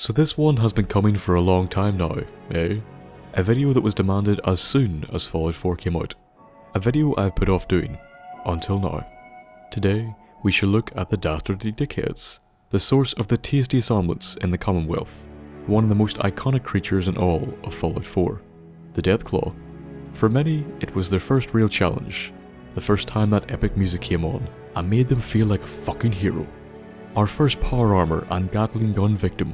So this one has been coming for a long time now, eh? A video that was demanded as soon as Fallout 4 came out. A video I've put off doing, until now. Today, we shall look at the Dastardly Dickheads, the source of the tastiest omelets in the Commonwealth, one of the most iconic creatures in all of Fallout 4, the Deathclaw. For many, it was their first real challenge, the first time that epic music came on and made them feel like a fucking hero. Our first power armor and Gatling gun victim.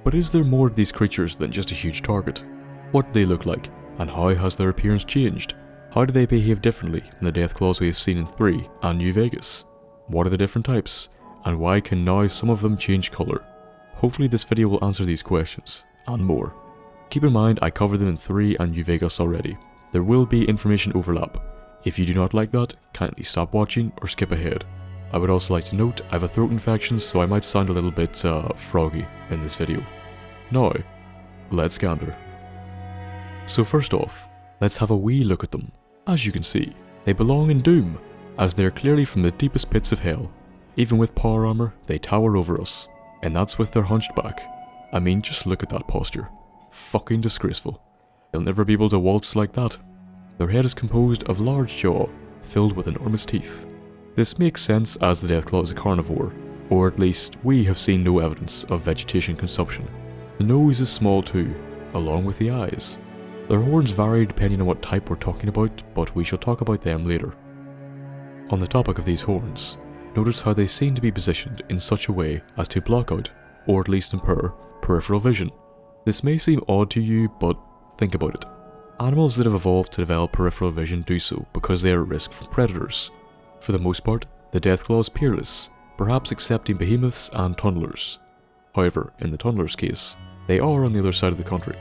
But is there more to these creatures than just a huge target? What do they look like, and how has their appearance changed? How do they behave differently than the Deathclaws we have seen in 3 and New Vegas? What are the different types, and why can now some of them change colour? Hopefully this video will answer these questions, and more. Keep in mind I covered them in 3 and New Vegas already. There will be information overlap. If you do not like that, kindly stop watching or skip ahead. I would also like to note I have a throat infection, so I might sound a little bit froggy in this video. Now, let's gander. So first off, let's have a wee look at them. As you can see, they belong in Doom, as they are clearly from the deepest pits of hell. Even with power armor, they tower over us, and that's with their hunched back. I mean, just look at that posture. Fucking disgraceful. They'll never be able to waltz like that. Their head is composed of large jaw, filled with enormous teeth. This makes sense as the Deathclaw is a carnivore, or at least we have seen no evidence of vegetation consumption. The nose is small too, along with the eyes. Their horns vary depending on what type we're talking about, but we shall talk about them later. On the topic of these horns, notice how they seem to be positioned in such a way as to block out, or at least impair, peripheral vision. This may seem odd to you, but think about it. Animals that have evolved to develop peripheral vision do so because they are at risk from predators. For the most part, the Deathclaw is peerless, perhaps excepting behemoths and tunnelers. However, in the tunnelers' case, they are on the other side of the country.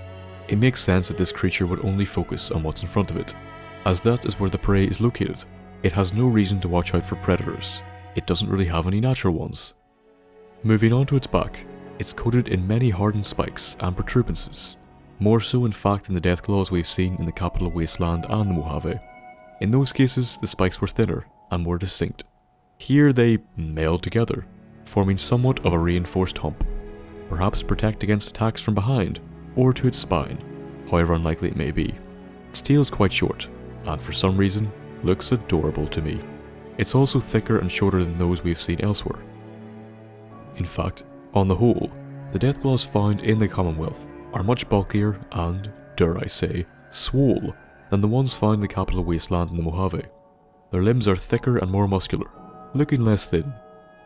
It makes sense that this creature would only focus on what's in front of it, as that is where the prey is located. It has no reason to watch out for predators. It doesn't really have any natural ones. Moving on to its back, it's coated in many hardened spikes and protuberances, more so in fact than the Deathclaws we've seen in the Capital Wasteland and the Mojave. In those cases, the spikes were thinner and more distinct. Here they meld together, forming somewhat of a reinforced hump, perhaps protect against attacks from behind or to its spine, however unlikely it may be. Its tail is quite short, and for some reason, looks adorable to me. It's also thicker and shorter than those we've seen elsewhere. In fact, on the whole, the Deathclaws found in the Commonwealth are much bulkier and, dare I say, swole than the ones found in the Capital Wasteland and the Mojave. Their limbs are thicker and more muscular, looking less thin.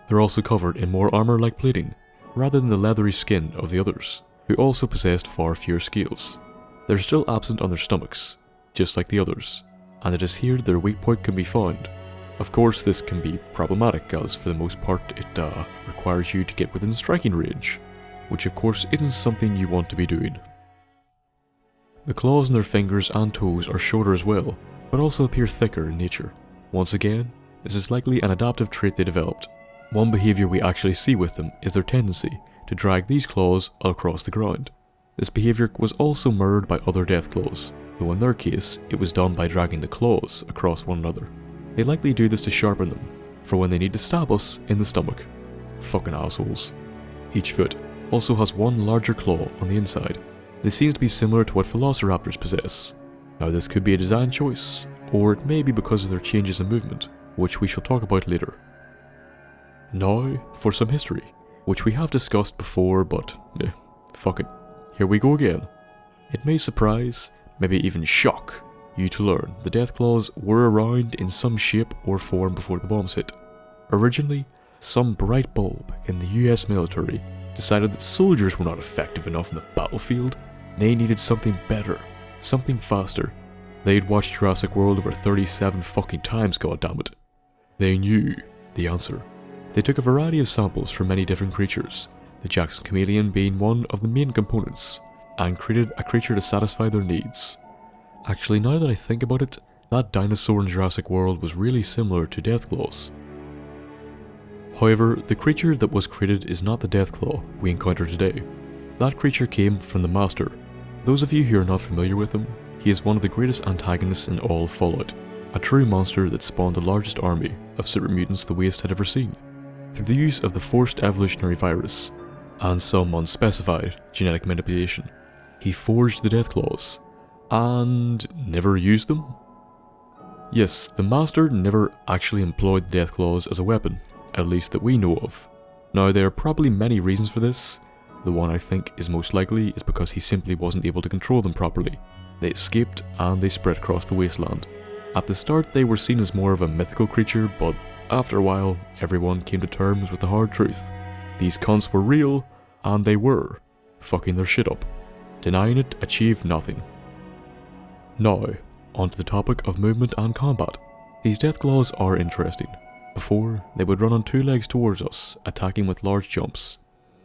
They're also covered in more armor-like plating, rather than the leathery skin of the others, who also possessed far fewer scales. They're still absent on their stomachs, just like the others, and it is here their weak point can be found. Of course, this can be problematic, as for the most part it requires you to get within striking range, which of course isn't something you want to be doing. The claws in their fingers and toes are shorter as well, but also appear thicker in nature. Once again, this is likely an adaptive trait they developed. One behaviour we actually see with them is their tendency to drag these claws across the ground. This behaviour was also mirrored by other Deathclaws, though in their case it was done by dragging the claws across one another. They likely do this to sharpen them, for when they need to stab us in the stomach. Fucking assholes. Each foot also has one larger claw on the inside. This seems to be similar to what velociraptors possess. Now this could be a design choice, or it may be because of their changes in movement, which we shall talk about later. Now for some history, which we have discussed before, but fuck it, here we go again. It may surprise, maybe even shock, you to learn the Deathclaws were around in some shape or form before the bombs hit. Originally, some bright bulb in the US military decided that soldiers were not effective enough in the battlefield. They needed something better, something faster. They'd watched Jurassic World over 37 fucking times, goddammit. They knew the answer. They took a variety of samples from many different creatures, the Jackson Chameleon being one of the main components, and created a creature to satisfy their needs. Actually, now that I think about it, that dinosaur in Jurassic World was really similar to Deathclaws. However, the creature that was created is not the Deathclaw we encounter today. That creature came from the Master. Those of you who are not familiar with him, he is one of the greatest antagonists in all of Fallout, a true monster that spawned the largest army of super mutants the Waste had ever seen. Through the use of the forced evolutionary virus, and some unspecified genetic manipulation. He forged the Deathclaws, and never used them? Yes, the Master never actually employed the Deathclaws as a weapon, at least that we know of. Now there are probably many reasons for this. The one I think is most likely is because he simply wasn't able to control them properly. They escaped and they spread across the wasteland. At the start they were seen as more of a mythical creature, but after a while everyone came to terms with the hard truth. These cunts were real, and they were fucking their shit up. Denying it achieved nothing. Now, onto the topic of movement and combat. These Deathclaws are interesting. Before, they would run on two legs towards us, attacking with large jumps.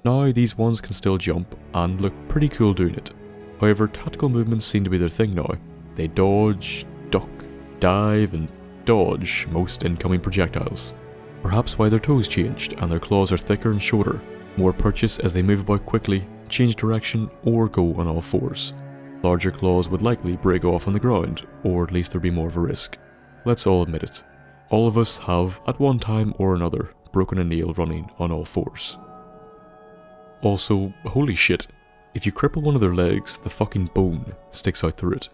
Now these ones can still jump, and look pretty cool doing it. However, tactical movements seem to be their thing now. They dodge, duck, dive, and dodge most incoming projectiles. Perhaps why their toes changed, and their claws are thicker and shorter, more purchase as they move about quickly, change direction, or go on all fours. Larger claws would likely break off on the ground, or at least there'd be more of a risk. Let's all admit it. All of us have, at one time or another, broken a nail running on all fours. Also, holy shit, if you cripple one of their legs, the fucking bone sticks out through it.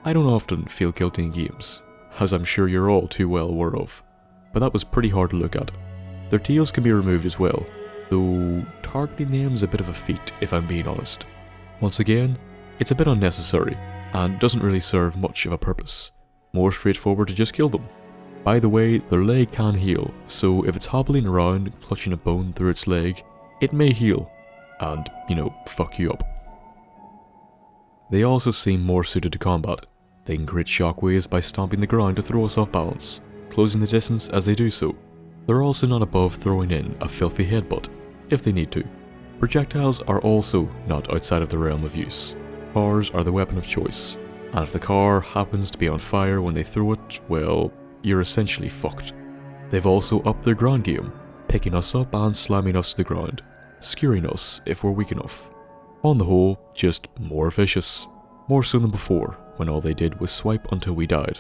I don't often feel guilty in games, as I'm sure you're all too well aware of, but that was pretty hard to look at. Their tails can be removed as well, though targeting them is a bit of a feat if I'm being honest. Once again, it's a bit unnecessary, and doesn't really serve much of a purpose. More straightforward to just kill them. By the way, their leg can heal, so if it's hobbling around, clutching a bone through its leg, it may heal, and, fuck you up. They also seem more suited to combat. They can create shockwaves by stomping the ground to throw us off balance, closing the distance as they do so. They're also not above throwing in a filthy headbutt, if they need to. Projectiles are also not outside of the realm of use. Cars are the weapon of choice, and if the car happens to be on fire when they throw it, well, you're essentially fucked. They've also upped their ground game, picking us up and slamming us to the ground, skewering us if we're weak enough. On the whole, just more vicious. More so than before, when all they did was swipe until we died.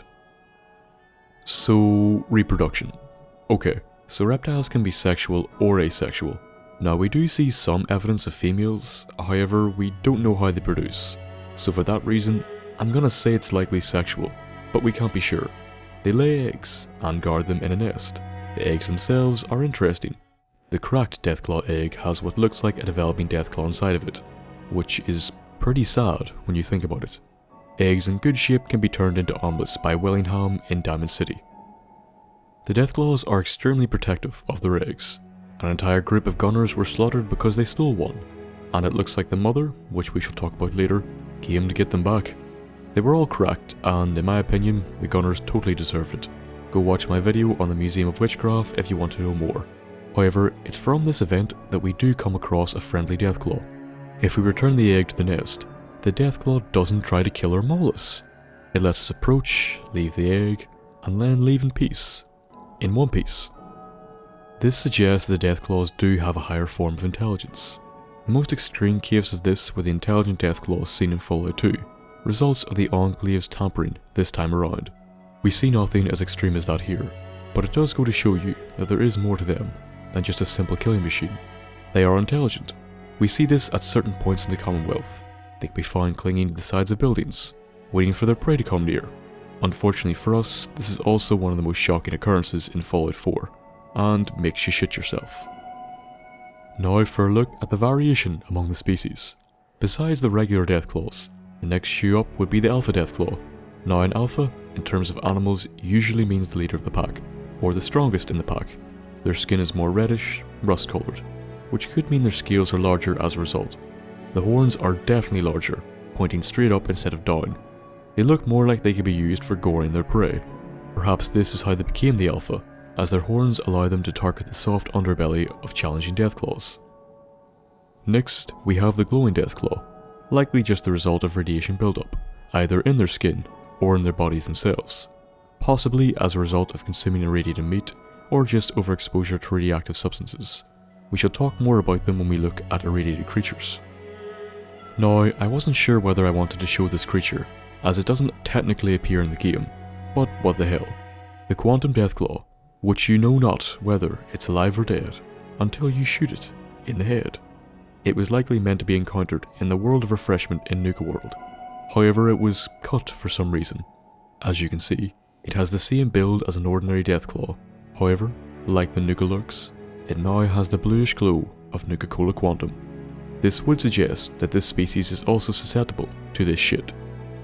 So, reproduction. Okay, so reptiles can be sexual or asexual. Now we do see some evidence of females, however we don't know how they produce. So for that reason, I'm gonna say it's likely sexual, but we can't be sure. They lay eggs, and guard them in a nest. The eggs themselves are interesting. The cracked Deathclaw egg has what looks like a developing Deathclaw inside of it, which is pretty sad when you think about it. Eggs in good shape can be turned into omelets by Willingham in Diamond City. The Deathclaws are extremely protective of their eggs. An entire group of gunners were slaughtered because they stole one, and it looks like the mother, which we shall talk about later, came to get them back. They were all cracked, and in my opinion, the gunners totally deserved it. Go watch my video on the Museum of Witchcraft if you want to know more. However, it's from this event that we do come across a friendly Deathclaw. If we return the egg to the nest, the Deathclaw doesn't try to kill or maul us. It lets us approach, leave the egg, and then leave in peace. In one piece. This suggests the Deathclaws do have a higher form of intelligence. The most extreme case of this were the intelligent Deathclaws seen in Fallout 2, results of the Enclave's tampering this time around. We see nothing as extreme as that here, but it does go to show you that there is more to them than just a simple killing machine. They are intelligent. We see this at certain points in the Commonwealth. They can be found clinging to the sides of buildings, waiting for their prey to come near. Unfortunately for us, this is also one of the most shocking occurrences in Fallout 4, and makes you shit yourself. Now for a look at the variation among the species. Besides the regular Deathclaws, the next shoe up would be the Alpha Deathclaw. Now an Alpha, in terms of animals, usually means the leader of the pack, or the strongest in the pack. Their skin is more reddish, rust coloured, which could mean their scales are larger as a result. The horns are definitely larger, pointing straight up instead of down. They look more like they could be used for goring their prey. Perhaps this is how they became the Alpha, as their horns allow them to target the soft underbelly of challenging Deathclaws. Next, we have the glowing Deathclaw, likely just the result of radiation buildup, either in their skin or in their bodies themselves, possibly as a result of consuming irradiated meat or just overexposure to radioactive substances. We shall talk more about them when we look at irradiated creatures. Now, I wasn't sure whether I wanted to show this creature, as it doesn't technically appear in the game, but what the hell. The Quantum Deathclaw, which you know not whether it's alive or dead, until you shoot it in the head. It was likely meant to be encountered in the world of refreshment in Nuka World. However, it was cut for some reason. As you can see, it has the same build as an ordinary Deathclaw. However, like the Nuka Lurks, it now has the bluish glow of Nuka-Cola Quantum. This would suggest that this species is also susceptible to this shit.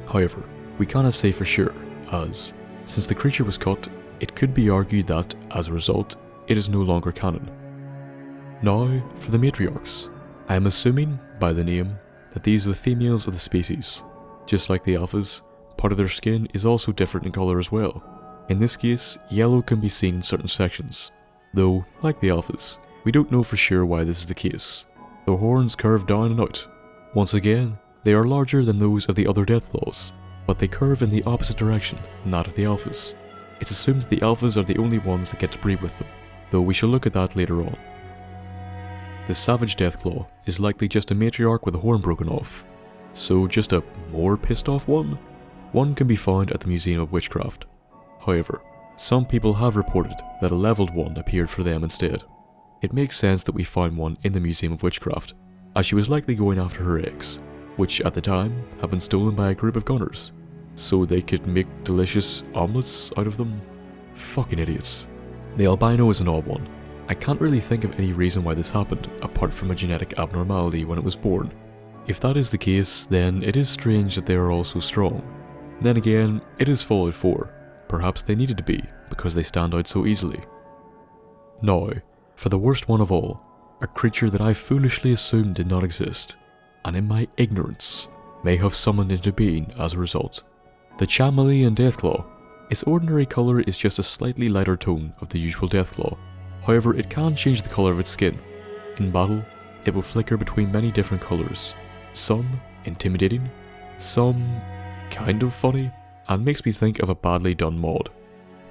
However, we cannot say for sure, as, since the creature was cut, it could be argued that, as a result, it is no longer canon. Now, for the matriarchs. I am assuming, by the name, that these are the females of the species. Just like the alphas, part of their skin is also different in colour as well. In this case, yellow can be seen in certain sections, though, like the alphas, we don't know for sure why this is the case. Their horns curve down and out. Once again, they are larger than those of the other Deathclaws, but they curve in the opposite direction than that of the alphas. It's assumed that the alphas are the only ones that get to breed with them, though we shall look at that later on. The Savage Deathclaw is likely just a matriarch with a horn broken off, so just a more pissed off one? One can be found at the Museum of Witchcraft. However, some people have reported that a leveled one appeared for them instead. It makes sense that we found one in the Museum of Witchcraft, as she was likely going after her eggs, which at the time had been stolen by a group of gunners, so they could make delicious omelets out of them. Fucking idiots. The albino is an odd one. I can't really think of any reason why this happened, apart from a genetic abnormality when it was born. If that is the case, then it is strange that they are all so strong. Then again, it is Fallout 4. Perhaps they needed to be, because they stand out so easily. Now, for the worst one of all, a creature that I foolishly assumed did not exist, and in my ignorance, may have summoned into being as a result. The Chameleon Deathclaw. Its ordinary colour is just a slightly lighter tone of the usual Deathclaw. However, it can change the colour of its skin. In battle, it will flicker between many different colours. Some intimidating, some kind of funny, and makes me think of a badly done mod.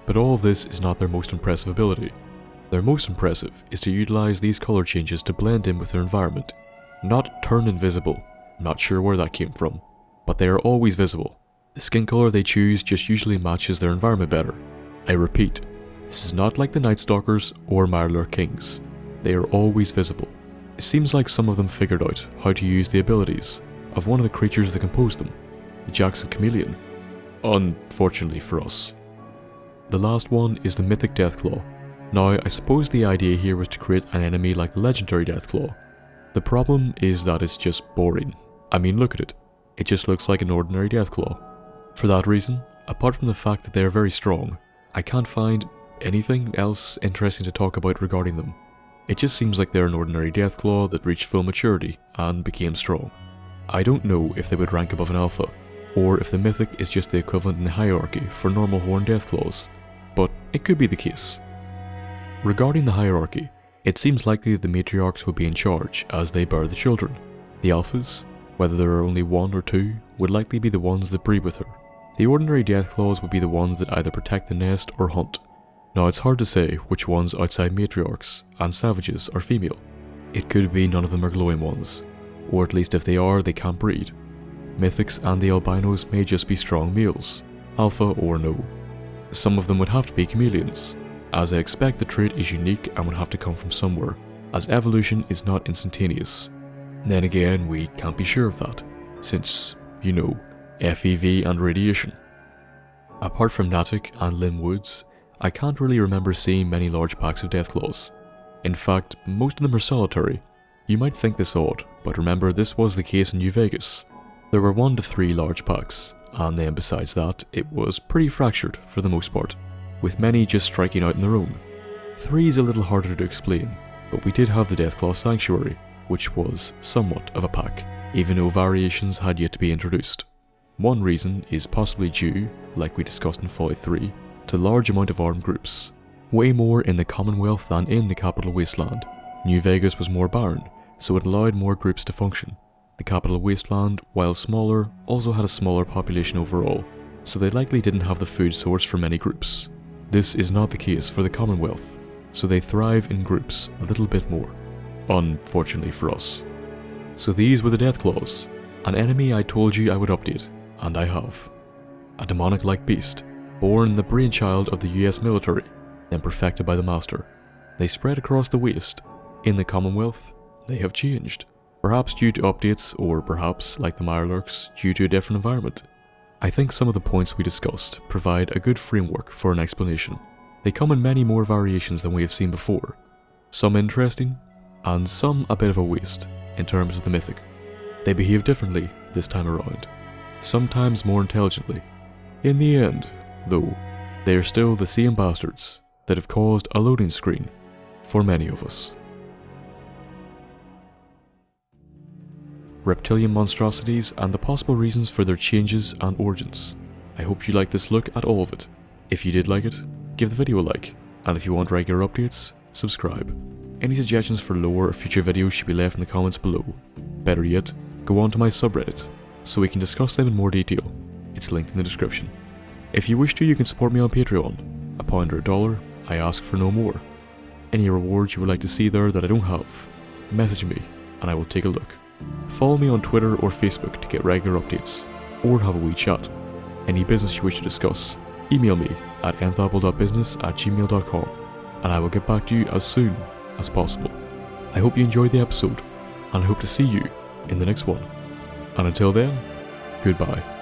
But all of this is not their most impressive ability. Their most impressive is to utilise these colour changes to blend in with their environment. Not turn invisible, I'm not sure where that came from, but they are always visible. The skin colour they choose just usually matches their environment better. I repeat, this is not like the Night Stalkers or Mirelurk Kings. They are always visible. It seems like some of them figured out how to use the abilities of one of the creatures that composed them, the Jackson Chameleon. Unfortunately for us. The last one is the Mythic Deathclaw. Now, I suppose the idea here was to create an enemy like the legendary Deathclaw. The problem is that it's just boring. I mean, look at it. It just looks like an ordinary Deathclaw. For that reason, apart from the fact that they are very strong, I can't find anything else interesting to talk about regarding them. It just seems like they're an ordinary Deathclaw that reached full maturity and became strong. I don't know if they would rank above an alpha, or if the Mythic is just the equivalent in hierarchy for normal horned Deathclaws, but it could be the case. Regarding the hierarchy, it seems likely that the matriarchs would be in charge as they bear the children. The alphas, whether there are only one or two, would likely be the ones that breed with her. The ordinary Deathclaws would be the ones that either protect the nest or hunt. Now, it's hard to say which ones outside matriarchs and savages are female. It could be none of them are glowing ones, or at least if they are, they can't breed. Mythics and the albinos may just be strong males, alpha or no. Some of them would have to be chameleons, as I expect the trait is unique and would have to come from somewhere, as evolution is not instantaneous. Then again, we can't be sure of that, since, you know, FEV and radiation. Apart from Natick and Lynn Woods, I can't really remember seeing many large packs of Deathclaws. In fact, most of them are solitary. You might think this odd, but remember this was the case in New Vegas. There were 1 to 3 large packs, and then besides that, it was pretty fractured for the most part, with many just striking out on their own. 3 is a little harder to explain, but we did have the Deathclaw Sanctuary, which was somewhat of a pack, even though variations had yet to be introduced. One reason is possibly due, like we discussed in Fallout 3, to large amount of armed groups. Way more in the Commonwealth than in the Capital Wasteland. New Vegas was more barren, so it allowed more groups to function. The Capital Wasteland, while smaller, also had a smaller population overall, so they likely didn't have the food source for many groups. This is not the case for the Commonwealth, so they thrive in groups a little bit more. Unfortunately for us. So these were the Deathclaws, an enemy I told you I would update, and I have. A demonic-like beast, born the brainchild of the US military, then perfected by the Master. They spread across the waste. In the Commonwealth, they have changed. Perhaps due to updates, or perhaps, like the Mirelurks, due to a different environment. I think some of the points we discussed provide a good framework for an explanation. They come in many more variations than we have seen before, some interesting, and some a bit of a waste in terms of the mythic. They behave differently this time around, sometimes more intelligently. In the end, though, they are still the same bastards that have caused a loading screen for many of us. Reptilian monstrosities and the possible reasons for their changes and origins. I hope you liked this look at all of it. If you did like it, give the video a like, and if you want regular updates, subscribe. Any suggestions for lore or future videos should be left in the comments below. Better yet, go on to my subreddit, so we can discuss them in more detail. It's linked in the description. If you wish to, you can support me on Patreon. £1 or $1, I ask for no more. Any rewards you would like to see there that I don't have, message me and I will take a look. Follow me on Twitter or Facebook to get regular updates, or have a wee chat. Any business you wish to discuss, email me at thenthapple.business@gmail.com, and I will get back to you as soon as possible. I hope you enjoyed the episode, and I hope to see you in the next one. And until then, goodbye.